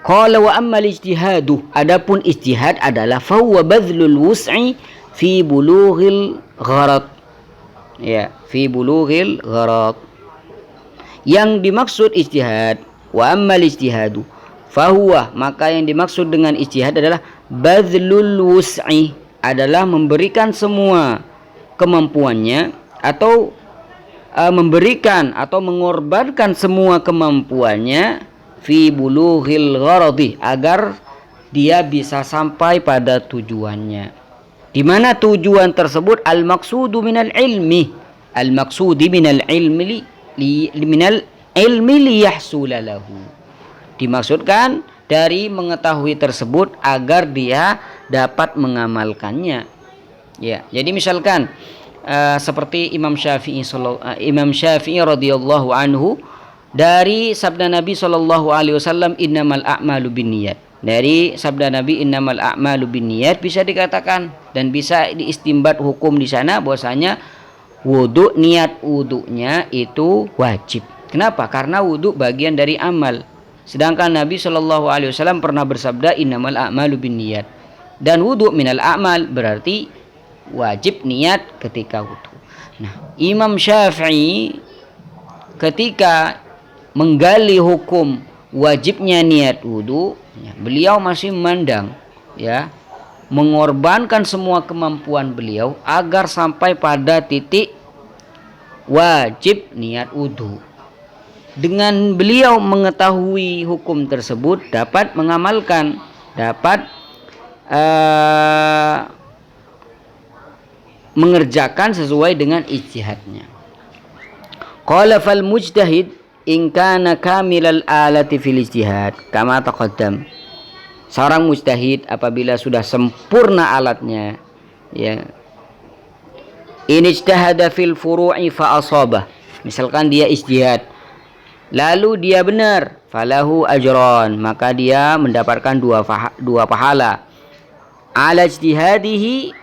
Qala wa ammal ijtihadu, adapun ijtihad adalah fahuwa badlul wus'i fi bulughil gharad. Ya, fi bulughil gharad. Yang dimaksud ijtihad, wa ammal ijtihadu fahuwa, maka yang dimaksud dengan ijtihad adalah badlul wus'i, adalah memberikan semua kemampuannya atau memberikan atau mengorbankan semua kemampuannya fi bulughil gharadi, agar dia bisa sampai pada tujuannya. Di mana tujuan tersebut al-maqsudu minal ilmi, al-maqsudi minal ilmi minal ilmi liyahsula lahu. Dimaksudkan dari mengetahui tersebut agar dia dapat mengamalkannya. Ya, jadi misalkan seperti Imam Syafi'i radhiyallahu anhu, dari sabda Nabi SAW, innamal a'malu binniyat. Dari sabda Nabi innamal a'malu binniyat bisa dikatakan dan bisa diistimbat hukum di sana bahwasanya wudu, niat wudunya itu wajib. Kenapa? Karena wudu bagian dari amal. Sedangkan Nabi SAW pernah bersabda innamal a'malu binniyat. Dan wudu minal a'mal, berarti wajib niat ketika wudu. Nah, Imam Syafi'i ketika menggali hukum wajibnya niat wudu, ya, beliau masih memandang, ya, mengorbankan semua kemampuan beliau agar sampai pada titik wajib niat wudu. Dengan beliau mengetahui hukum tersebut, dapat mengamalkan, dapat mengerjakan sesuai dengan ijtihadnya. Qala fal mujtahid in kana kamilal alati fil ijtihad kama taqaddam. Seorang mujtahid apabila sudah sempurna alatnya, ya, in ijtahada fil furu'i fa asabah, misalkan dia ijtihad lalu dia benar, falahu ajran, maka dia mendapatkan dua pahala, ala ijtihadihi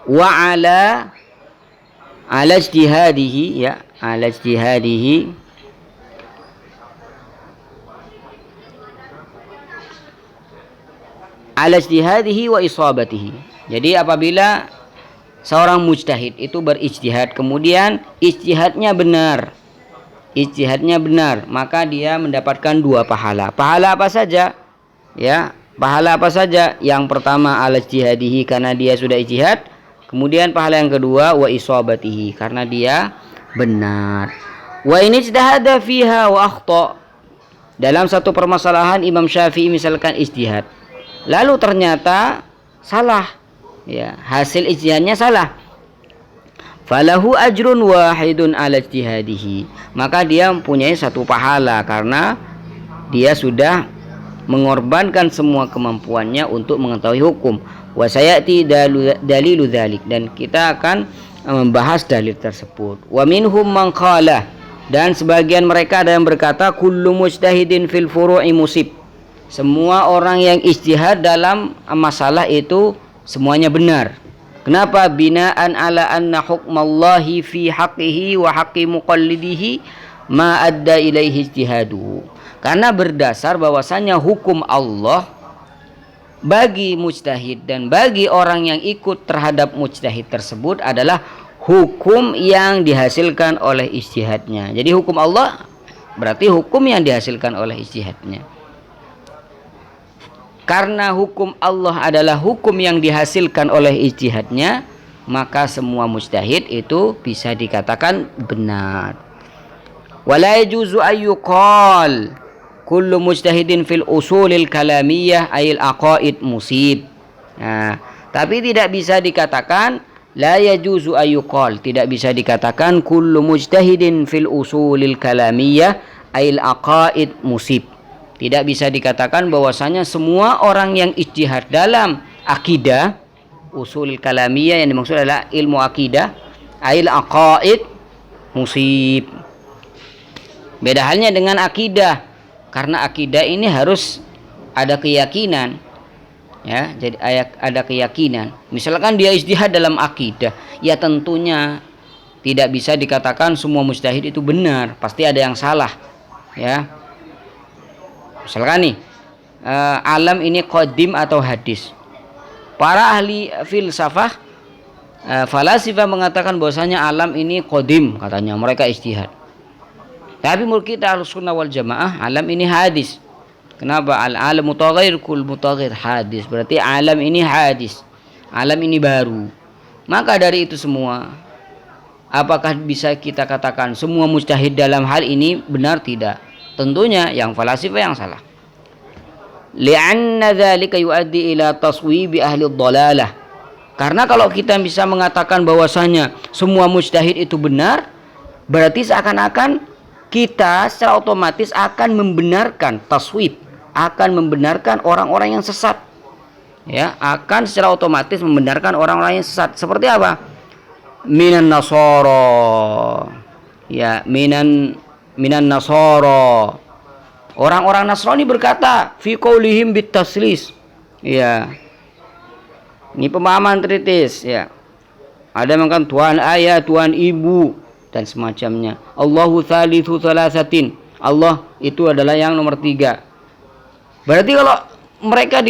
wa ala ijtihadihi, ya, ala ijtihadihi ala ijtihadihi wa isabatihi. Jadi apabila seorang mujtahid itu berijtihad, kemudian ijtihadnya benar, maka dia mendapatkan dua pahala. Pahala apa saja? Ya, pahala apa saja? Yang pertama ala ijtihadihi, karena dia sudah ijtihad. Kemudian pahala yang kedua wa isabatihi, karena dia benar. Wa in ijtahada fiha wa akhta. Dalam satu permasalahan Imam Syafi'i misalkan ijtihad, lalu ternyata salah, ya, hasil ijtihadnya salah, falahu ajrun wahidun ala ijtihadihi, maka dia mempunyai satu pahala karena dia sudah mengorbankan semua kemampuannya untuk mengetahui hukum. Wa sayati dalilu dzalik, dan kita akan membahas dalil tersebut. Wa minhum man qala, dan sebagian mereka ada yang berkata kullu mujtahidin fil furu'i musib. Semua orang yang ijtihad dalam masalah itu semuanya benar. Kenapa? Binaan ala anna hukmallahi fi haqqihi wa haqqi muqallidihi ma adda ilaihi ijtihadu. Karena berdasar bahwasanya hukum Allah bagi mujtahid dan bagi orang yang ikut terhadap mujtahid tersebut adalah hukum yang dihasilkan oleh ijtihadnya. Jadi hukum Allah berarti hukum yang dihasilkan oleh ijtihadnya. Karena hukum Allah adalah hukum yang dihasilkan oleh ijtihadnya, maka semua mujtahid itu bisa dikatakan benar. Wala yajuzu ayyuqal kullu mujtahidin fil usulil kalamiyah ayil aqaid musib. Nah, tapi tidak bisa dikatakan la yajuzu ayyuqal, tidak bisa dikatakan kullu mujtahidin fil usulil kalamiyah ayil aqaid musib. Tidak bisa dikatakan bahwasanya semua orang yang ijtihad dalam akidah, usul kalamiyah yang dimaksud adalah ilmu akidah, ail aqaid musib. Beda halnya dengan akidah, karena akidah ini harus ada keyakinan, ya, jadi ada keyakinan. Misalkan dia ijtihad dalam akidah, ya tentunya tidak bisa dikatakan semua mujtahid itu benar, pasti ada yang salah, ya. Misalkan nih, alam ini qadim atau hadis. Para ahli filsafah, falasifah mengatakan bahwasanya alam ini qadim, katanya mereka ijtihad. Tapi menurut kita Ahlussunnah wal Jamaah, alam ini hadis. Kenapa? Al-alam mutaghayyir, kul mutaghayyir hadis. Berarti alam ini hadis. Alam ini baru. Maka dari itu semua, apakah bisa kita katakan semua mujtahid dalam hal ini benar? Tidak. Tentunya yang falasifah yang salah. Li'anna dzalika yuaddi ila taswibi ahli dhalalah. Karena kalau kita bisa mengatakan bahwasanya semua mujtahid itu benar, berarti seakan-akan kita secara otomatis akan membenarkan taswib, akan membenarkan orang-orang yang sesat. Ya, akan secara otomatis membenarkan orang-orang yang sesat. Seperti apa? Minan nasara. Ya, minan nasara. Orang-orang Nasrani berkata fi qaulihim bit taslis. Ya. Ini pemahaman kritis, ya. Ada yang mengatakan Tuhan ayah, Tuhan ibu dan semacamnya. Allahu tsalitsu tsalatsatin. Allah itu adalah yang nomor 3. Berarti kalau mereka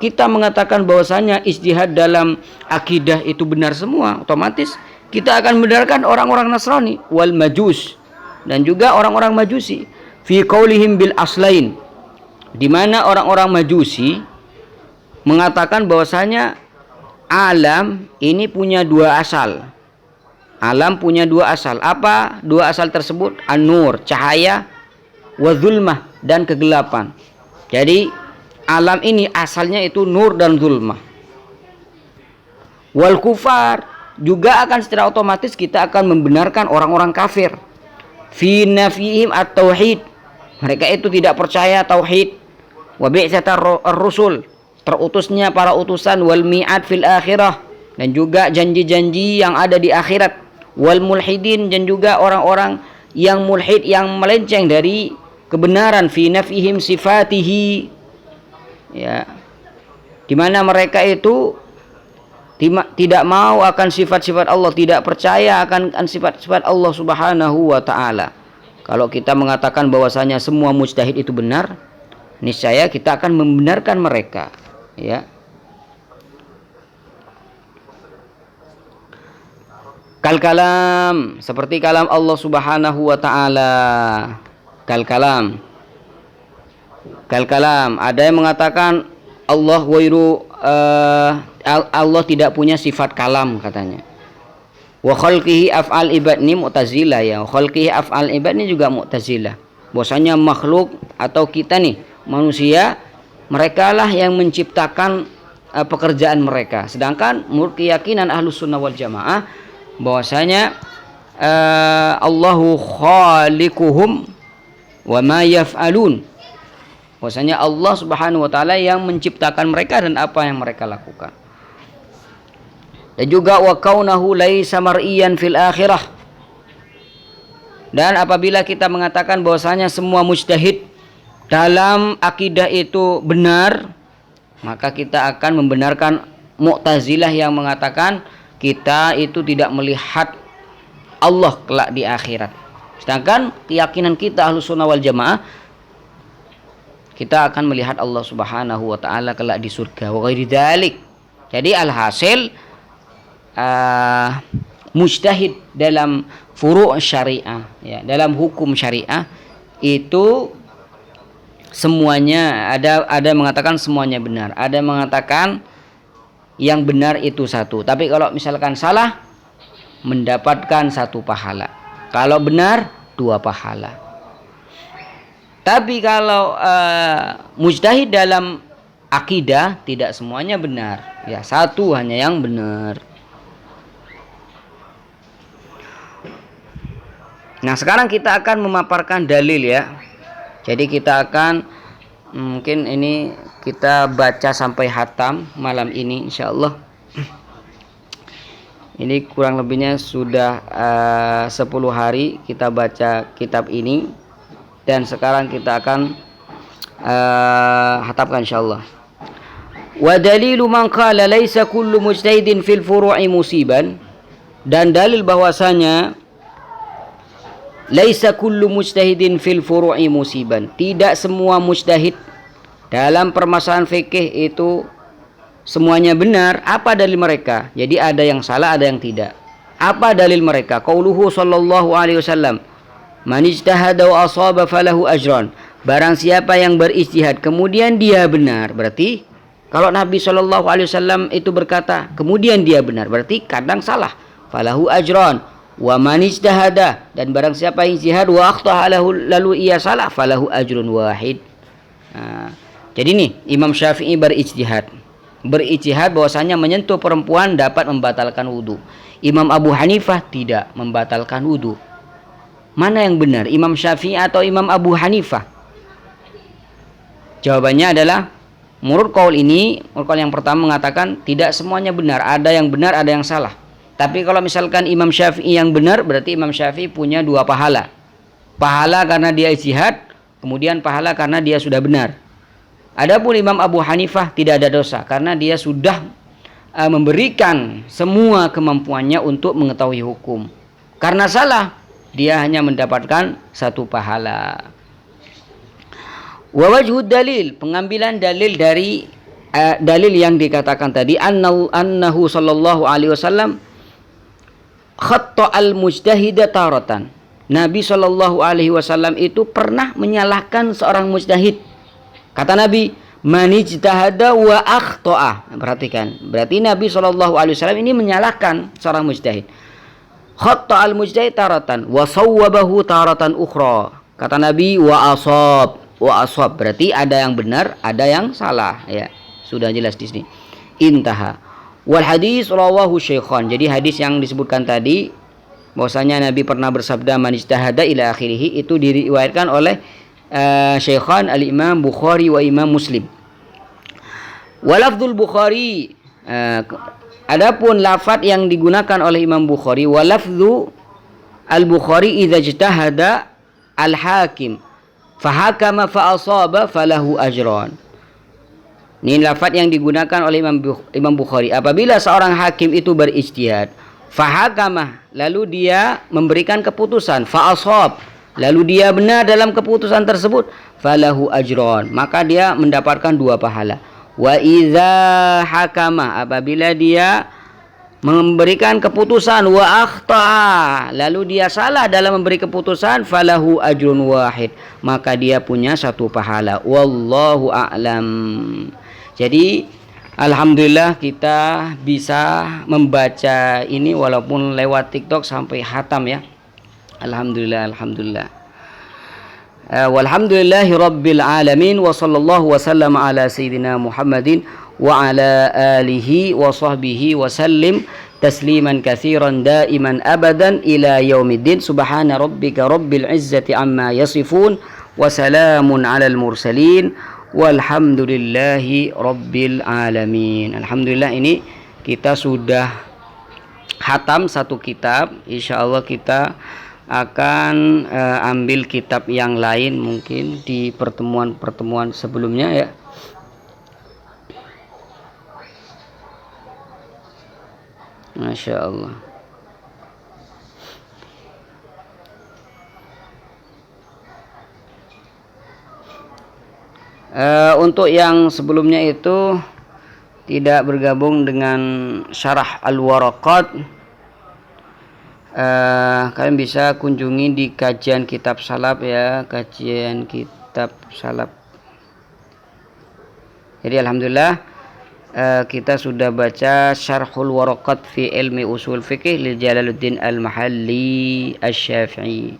kita mengatakan bahwasanya ijtihad dalam akidah itu benar semua, otomatis kita akan membenarkan orang-orang Nasrani wal majus dan juga orang-orang Majusi fi qaulihim bil aslain, di mana orang-orang Majusi mengatakan bahwasanya alam ini punya 2 asal. Alam punya 2 asal. Apa 2 asal tersebut? An-nur, cahaya, wa zulmah, dan kegelapan. Jadi alam ini asalnya itu nur dan zulmah. Wal kufar, juga akan secara otomatis kita akan membenarkan orang-orang kafir fi nafihim at-tauhid. Mereka itu tidak percaya tauhid. Wa bi'tsatar rusul, terutusnya para utusan, wal mi'ad fil akhirah, dan juga janji-janji yang ada di akhirat, wal mulhidin, dan juga orang-orang yang mulhid, yang melenceng dari kebenaran, fi nafihim sifatihi, ya, di mana mereka itu tidak mau akan sifat-sifat Allah, tidak percaya akan sifat-sifat Allah Subhanahu wa taala. Kalau kita mengatakan bahwasanya semua mujtahid itu benar, niscaya kita akan membenarkan mereka, ya. Kal kalam, seperti kalam Allah Subhanahu wa taala. Kal kalam. Kal kalam, ada yang mengatakan Allah Allah tidak punya sifat kalam, katanya. Wa khalqihi af'al ibad, ini Mu'tazilah, ya. Khalqihi af'al ibad ini juga Mu'tazilah. Bahwasanya makhluk atau kita nih manusia, mereka lah yang menciptakan pekerjaan mereka. Sedangkan menurut keyakinan Ahlussunnah wal Jamaah bahwasanya Allahu khaliquhum wa ma yaf'alun. Bahwasanya Allah Subhanahu wa taala yang menciptakan mereka dan apa yang mereka lakukan. Dan juga wa kaunahu laisa mar'iyan fil akhirah. Dan apabila kita mengatakan bahwasanya semua mujtahid dalam akidah itu benar, maka kita akan membenarkan Mu'tazilah yang mengatakan kita itu tidak melihat Allah kelak di akhirat. Sedangkan keyakinan kita Ahlussunnah wal Jamaah, kita akan melihat Allah Subhanahu wa taala kelak di surga. Wa ghairi dzalik. Jadi alhasil mujtahid dalam furu' syariah, ya, dalam hukum syariah itu semuanya ada mengatakan semuanya benar, ada mengatakan yang benar itu satu. Tapi kalau misalkan salah, mendapatkan 1 pahala. Kalau benar 2 pahala. Tapi kalau mujtahid dalam akidah tidak semuanya benar, ya, 1 hanya yang benar. Nah, sekarang kita akan memaparkan dalil, ya. Jadi kita akan mungkin ini kita baca sampai hatam malam ini insyaallah. Ini kurang lebihnya sudah 10 hari kita baca kitab ini, dan sekarang kita akan hatamkan insyaallah. Wa dalilu man qala laisa kullu mujtahidin fil furu'i musiban, dan dalil bahwasanya laisa kullu mujtahidin fil furu'i musiban, tidak semua mujtahid Dalam permasalahan fikih itu semuanya benar. Apa dalil mereka? Jadi ada yang salah, ada yang tidak. Apa dalil mereka? Qauluhu sallallahu alaihi wasallam, "Man ijtahada wa asaba falahu ajran." Barang siapa yang berijtihad kemudian dia benar, berarti kalau Nabi sallallahu alaihi wasallam itu berkata kemudian dia benar, berarti kadang salah. Falahu ajran. Wa man ijtahada, dan barang siapa yang ijtihad wa akhta'a lalu ia salah, falahu ajrun wahid. Nah, jadi nih Imam Syafi'i berijtihad bahwasanya menyentuh perempuan dapat membatalkan wudu. Imam Abu Hanifah tidak membatalkan wudu. Mana yang benar, Imam Syafi'i atau Imam Abu Hanifah? Jawabannya adalah menurut qaul ini, menurut qaul yang pertama mengatakan tidak semuanya benar, ada yang benar, ada yang salah. Tapi kalau misalkan Imam Syafi'i yang benar, berarti Imam Syafi'i punya dua pahala. Pahala karena dia ijtihad, kemudian pahala karena dia sudah benar. Adapun Imam Abu Hanifah tidak ada dosa karena dia sudah memberikan semua kemampuannya untuk mengetahui hukum. Karena salah, dia hanya mendapatkan satu pahala. Wa wajhud dalil, pengambilan dalil dari dalil yang dikatakan tadi, annahu sallallahu alaihi wasallam khatta al-mujtahida taratan. Nabi sallallahu alaihi wasallam itu pernah menyalahkan seorang mujtahid. Kata Nabi, "Man ijtahada wa akhta'a." Perhatikan, berarti Nabi sallallahu alaihi wasallam ini menyalahkan seorang mujtahid. Khatta al-mujtahid taratan wa sawwabahu taratan ukhra. Kata Nabi, wa asab, berarti ada yang benar, ada yang salah, ya. Sudah jelas di sini. Intaha. Wal hadis rawahu syaikhan. Jadi hadis yang disebutkan tadi bahwasanya Nabi pernah bersabda man ijtahada ila akhirih itu diriwayatkan oleh syaikhan al-Imam Bukhari wa Imam Muslim. Walafdzul Bukhari, adapun lafaz yang digunakan oleh Imam Bukhari, walafdzu al-Bukhari idza ijtahada al-hakim fahakama fa asaba falahu ajran. Ini lafaz yang digunakan oleh Imam Bukhari. Apabila seorang hakim itu berijtihad, fahakama, lalu dia memberikan keputusan, fa asab, lalu dia benar dalam keputusan tersebut, falahu ajran, maka dia mendapatkan dua pahala. Wa idza hakama, apabila dia memberikan keputusan, wa akhta'a, lalu dia salah dalam memberi keputusan, falahu ajrun wahid, maka dia punya satu pahala. Wallahu a'lam. Jadi alhamdulillah kita bisa membaca ini walaupun lewat TikTok sampai khatam, ya. Alhamdulillah. Walhamdulillahi rabbil alamin wa sallallahu wa sallam ala sayyidina Muhammadin wa ala alihi wa sahbihi wa sallim tasliman katsiran daiman abadan ila yaumiddin. Subhana rabbika rabbil izzati amma yasifun wa salamun alal mursalin walhamdulillahi rabbil alamin. Alhamdulillah, ini kita sudah khatam satu kitab. Insyaallah kita akan ambil kitab yang lain mungkin di pertemuan sebelumnya, ya. Masya Allah. Untuk yang sebelumnya itu tidak bergabung dengan syarah Al-Waraqat, kalian bisa kunjungi di kajian kitab salaf, ya, kajian kitab salaf. Jadi alhamdulillah kita sudah baca Syarhul Waraqat fi Ilmi Usul Fiqih li Jalaluddin Al-Mahalli Asy-Syafi'i.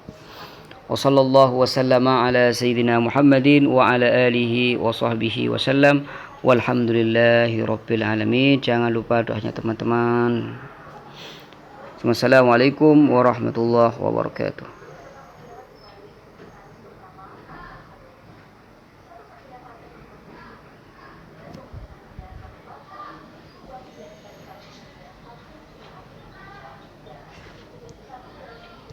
Wa sallallahu wa sallama ala sayyidina Muhammadin wa ala alihi wa sahbihi wa sallam. Walhamdulillahi rabbil alamin. Jangan lupa doanya teman-teman. Wassalamualaikum warahmatullahi wabarakatuh.